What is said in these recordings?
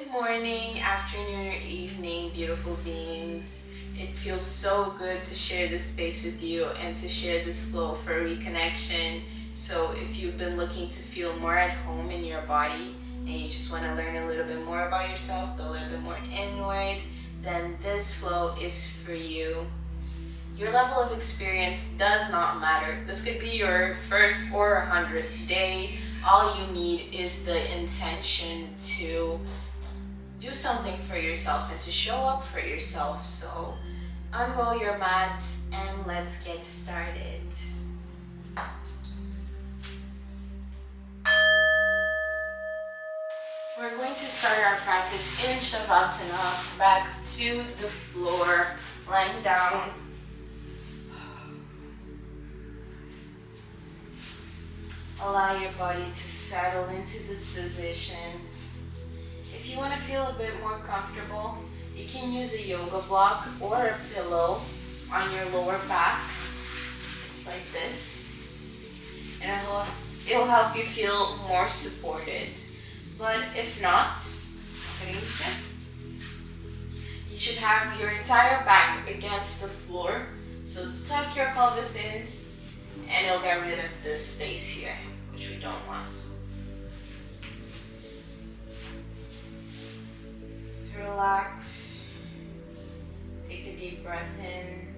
Good morning, afternoon, or evening, beautiful beings. It feels so good to share this space with you and to share this flow for reconnection. So if you've been looking to feel more at home in your body and you just want to learn a little bit more about yourself, go a little bit more inward, then this flow is for you. Your level of experience does not matter. This could be your first or 100th day. All you need is the intention to do something for yourself and to show up for yourself. So unroll your mats and let's get started. We're going to start our practice in shavasana, back to the floor, lying down. Allow your body to settle into this position. If you want to feel a bit more comfortable, you can use a yoga block or a pillow on your lower back, just like this. And it'll help you feel more supported. But if not, you should have your entire back against the floor. So tuck your pelvis in and it'll get rid of this space here, which we don't want. So relax, take a deep breath in.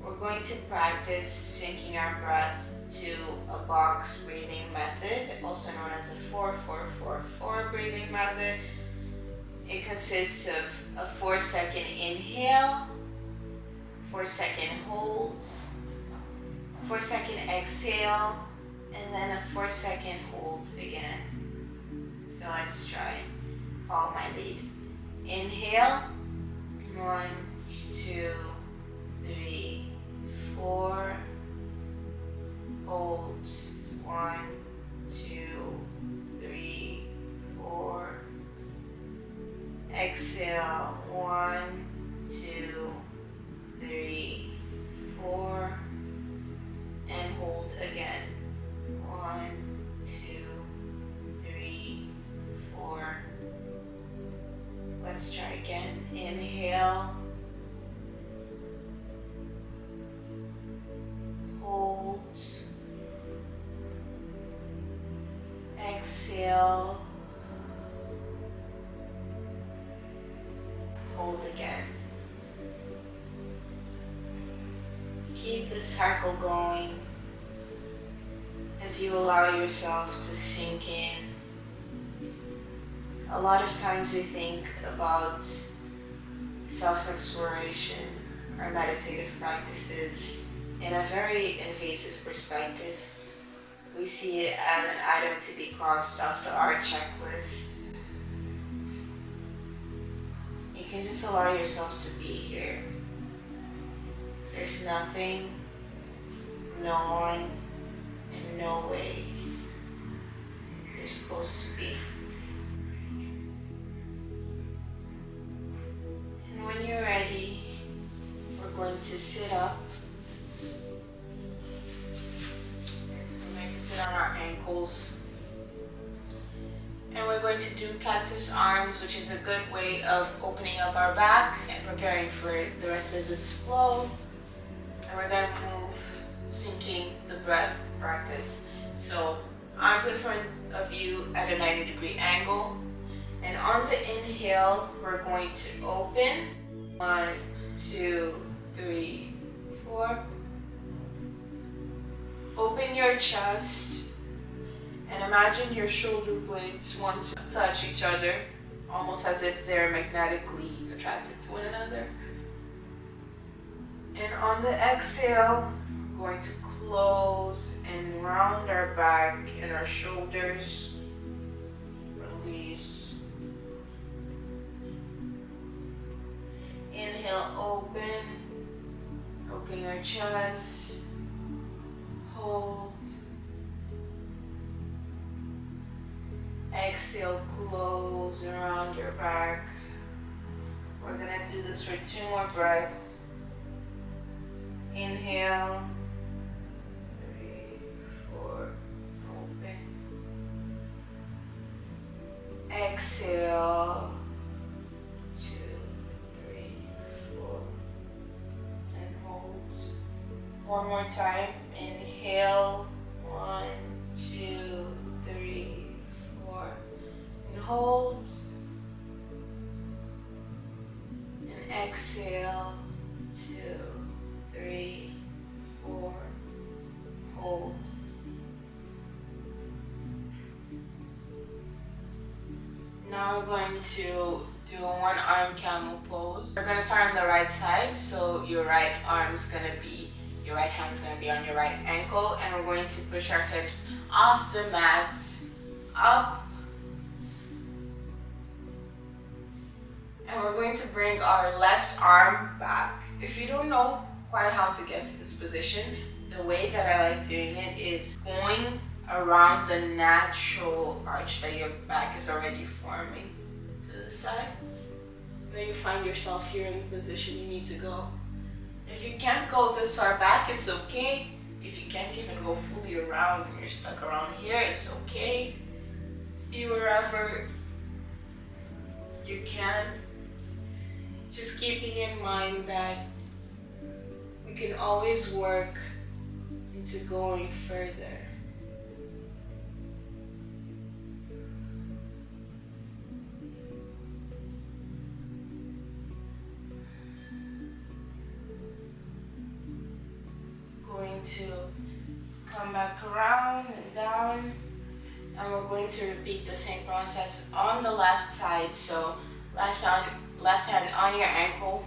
We're going to practice syncing our breath to a box breathing method, also known as a 4-4-4-4 breathing method. It consists of a 4-second inhale, 4-second holds, 4-second exhale, and then a 4-second hold again. So let's try. Follow my lead. Inhale. 1, 2, 3, 4. Holds. 1, 2, 3, 4. Exhale. 1, 2, 3, 4. And hold again. 1, 2, 3, 4. Let's try again. Inhale. Hold. Exhale. Hold again. Keep the cycle going as you allow yourself to sink in. A lot of times we think about self-exploration or meditative practices in a very invasive perspective. We see it as an item to be crossed off our checklist. You can just allow yourself to be here. There's nothing, no one, and no way you're supposed to be. And when you're ready, we're going to sit up. We're going to sit on our ankles. And we're going to do cactus arms, which is a good way of opening up our back and preparing for the rest of this flow. And we're going to move, syncing the breath practice. So arms in front of you at a 90-degree angle. And on the inhale, we're going to open. 1, 2, 3, 4. Open your chest and imagine your shoulder blades want to touch each other, almost as if they're magnetically attracted to one another. And on the exhale, we're going to close and round our back and our shoulders. Release. Inhale, open. Open your chest. Hold. Exhale, close around your back. We're gonna do this for 2 more breaths. Inhale. 3, 4, open. Exhale. 2, 3, 4. And hold. One more time. Inhale. 1, 2, 3, 4. And hold. And exhale. 2, 3, 4. Hold. Now we're going to do a one arm camel pose. We're going to start on the right side, so your right hand's going to be on your right ankle, and we're going to push our hips off the mat, up, and we're going to bring our left arm back. If you don't know quite how to get to this position, the way that I like doing it is going around the natural arch that your back is already forming to the side. Then you find yourself here in the position you need to go. If you can't go this far back, it's okay. If you can't even go fully around and you're stuck around here, it's okay. Be wherever you can. Just keeping in mind that we can always work into going further. Going to come back around and down, and we're going to repeat the same process on the left side. So left hand on your ankle,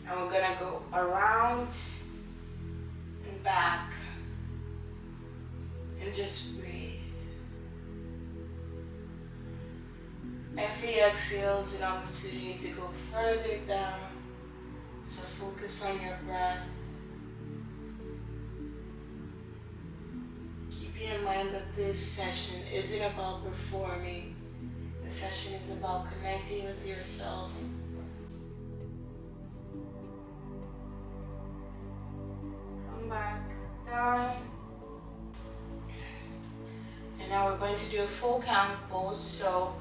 and we're gonna go around and back and just breathe. Every exhale is an opportunity to go further down, so focus on your breath. Keep in mind that this session isn't about performing. This session is about connecting with yourself. Come back down. And now we're going to do a full camel pose. So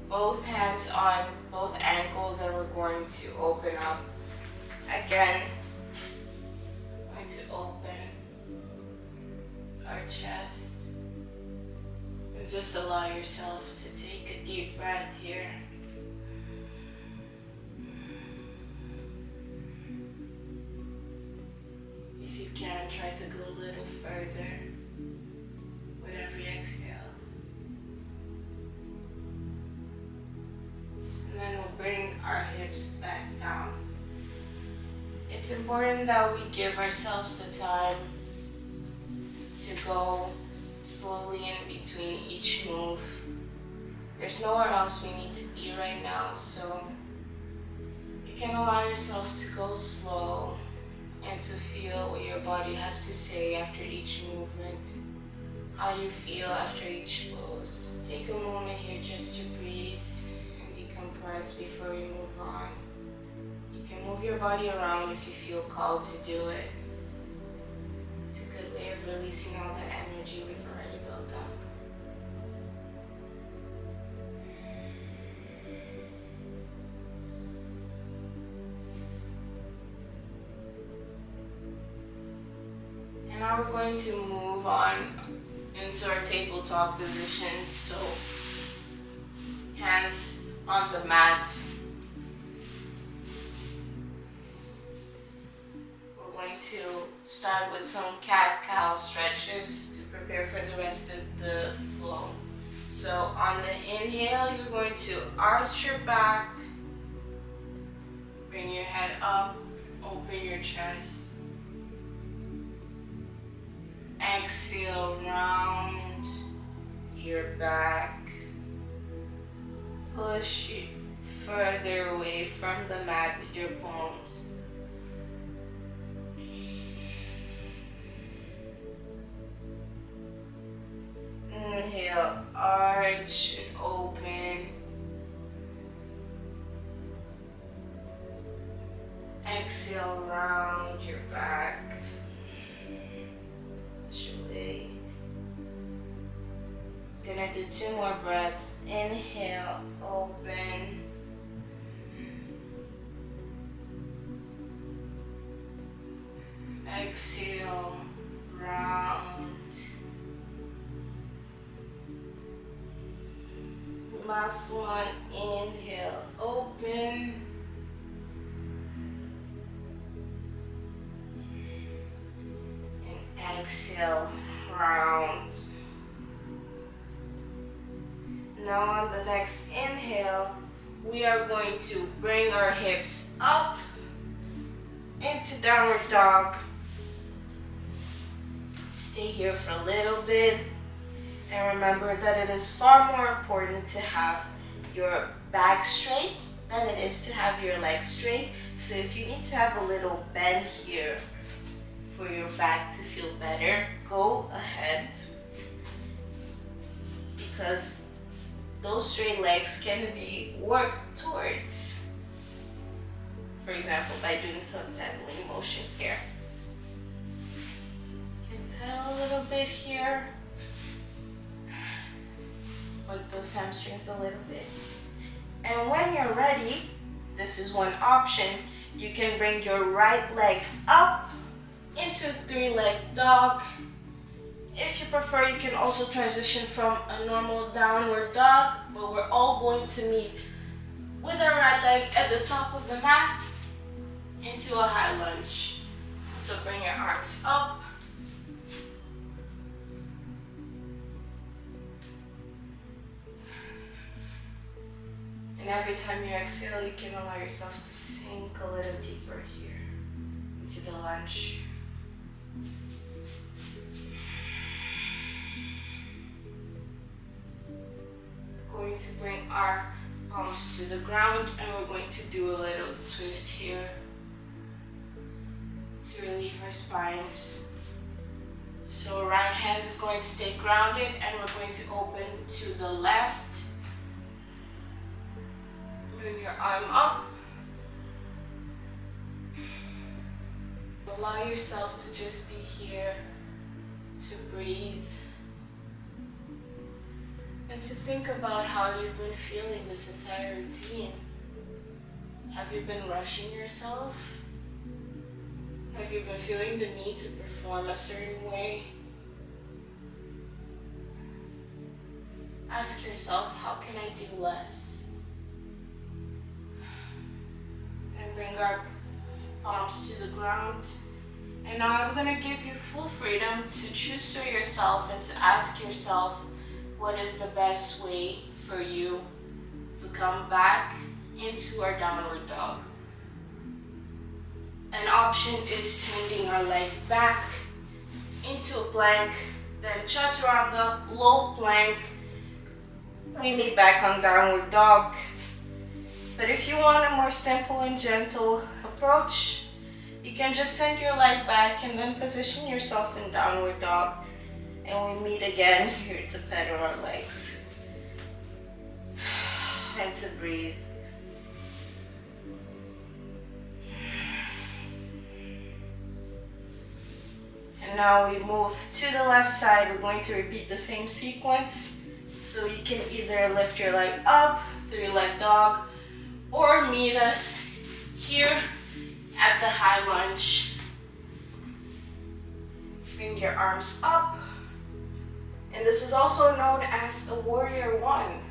both hands on both ankles, and we're going to open up. Again, going to open our chest. And just allow yourself to take a deep breath here. If you can, try to go a little further with every exhale. And then we'll bring our hips back down. It's important that we give ourselves the time to go slowly in between each move. There's nowhere else we need to be right now, so you can allow yourself to go slow and to feel what your body has to say after each movement, how you feel after each pose. Take a moment here just to breathe and decompress before you move on. You can move your body around if you feel called to do it. It's a good way of releasing all the energy we've already built up. And now we're going to move on into our tabletop position. So hands on the mat. We're going to start with some cat-cow stretches to prepare for the rest of the flow. So on the inhale, you're going to arch your back, bring your head up, open your chest. Exhale, round your back. Push it further away from the mat with your palms. Inhale, arch and open. Exhale, round your back. Push away. Gonna do 2 more breaths. Inhale, open. Exhale, round. Last one, inhale, open. And exhale, round. Now on the next inhale, we are going to bring our hips up into downward dog. Stay here for a little bit. And remember that it is far more important to have your back straight than it is to have your legs straight. So if you need to have a little bend here for your back to feel better, go ahead. Because those straight legs can be worked towards. For example, by doing some pedaling motion here. You can pedal a little bit here. Work those hamstrings a little bit. And when you're ready, this is one option. You can bring your right leg up into three-leg dog. If you prefer, you can also transition from a normal downward dog, but we're all going to meet with our right leg at the top of the mat into a high lunge. So bring your arms up. And every time you exhale, you can allow yourself to sink a little deeper here into the lunge. We're going to bring our palms to the ground and we're going to do a little twist here to relieve our spines. So right hand is going to stay grounded and we're going to open to the left. Bring your arm up. Allow yourself to just be here, to breathe, and to think about how you've been feeling this entire routine. Have you been rushing yourself? Have you been feeling the need to perform a certain way? Ask yourself, how can I do less? And bring our palms to the ground. And now I'm going to give you full freedom to choose for yourself and to ask yourself what is the best way for you to come back into our downward dog. An option is sending our leg back into a plank, then chaturanga, low plank. We meet back on downward dog. But if you want a more simple and gentle approach, you can just send your leg back and then position yourself in downward dog. And we meet again here to pedal our legs. And to breathe. And now we move to the left side. We're going to repeat the same sequence. So you can either lift your leg up, three-leg dog, or meet us here at the high lunge. Bring your arms up. And this is also known as a warrior one.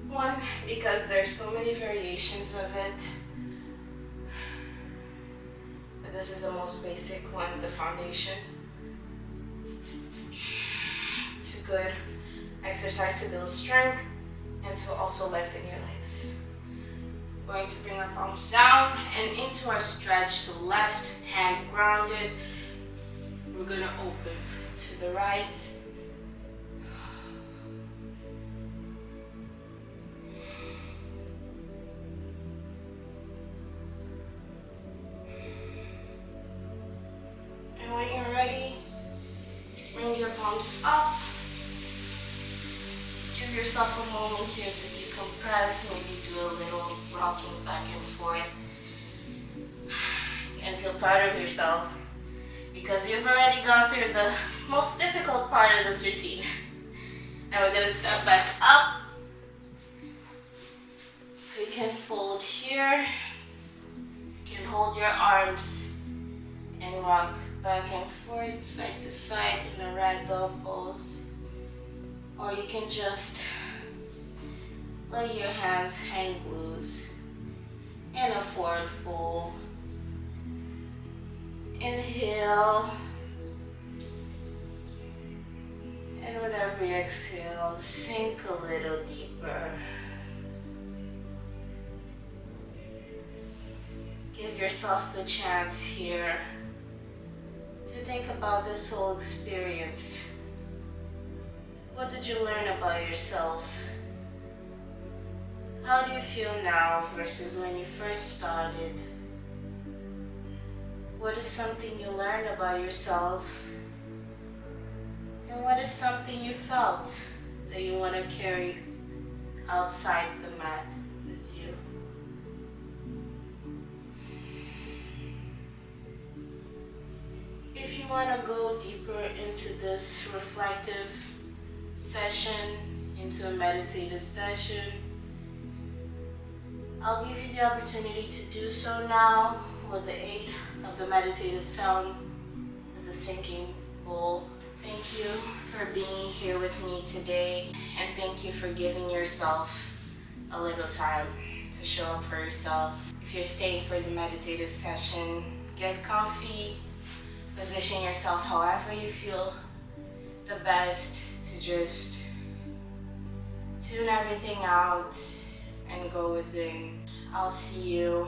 One, because there's so many variations of it. But this is the most basic one, the foundation. It's a good exercise to build strength and to also lengthen your legs. We're going to bring our palms down and into our stretch. So left hand grounded. We're going to open to the right. And when you're ready, bring your palms up. Give yourself a moment here to decompress, maybe do a little rocking back and forth. And feel proud of yourself because you've already gone through the most difficult part of this routine. Now we're going to step back up can fold here. You can hold your arms and rock back and forth, side to side in a ragdoll pose. Or you can just let your hands hang loose in a forward fold. Inhale. And with every exhale, sink a little deeper. Give yourself the chance here to think about this whole experience. What did you learn about yourself? How do you feel now versus when you first started? What is something you learned about yourself? And what is something you felt that you want to carry outside the mat with you? If you want to go deeper into this reflective session, into a meditative session, I'll give you the opportunity to do so now with the aid of the meditative sound and the sinking bowl. Thank you for being here with me today, and thank you for giving yourself a little time to show up for yourself. If you're staying for the meditative session, get comfy, position yourself however you feel the best to just tune everything out and go within. I'll see you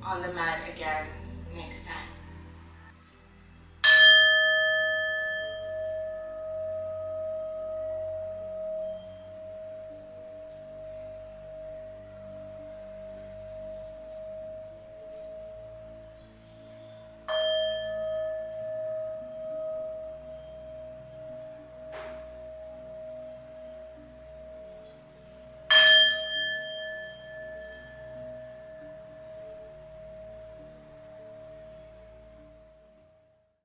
on the mat again next time.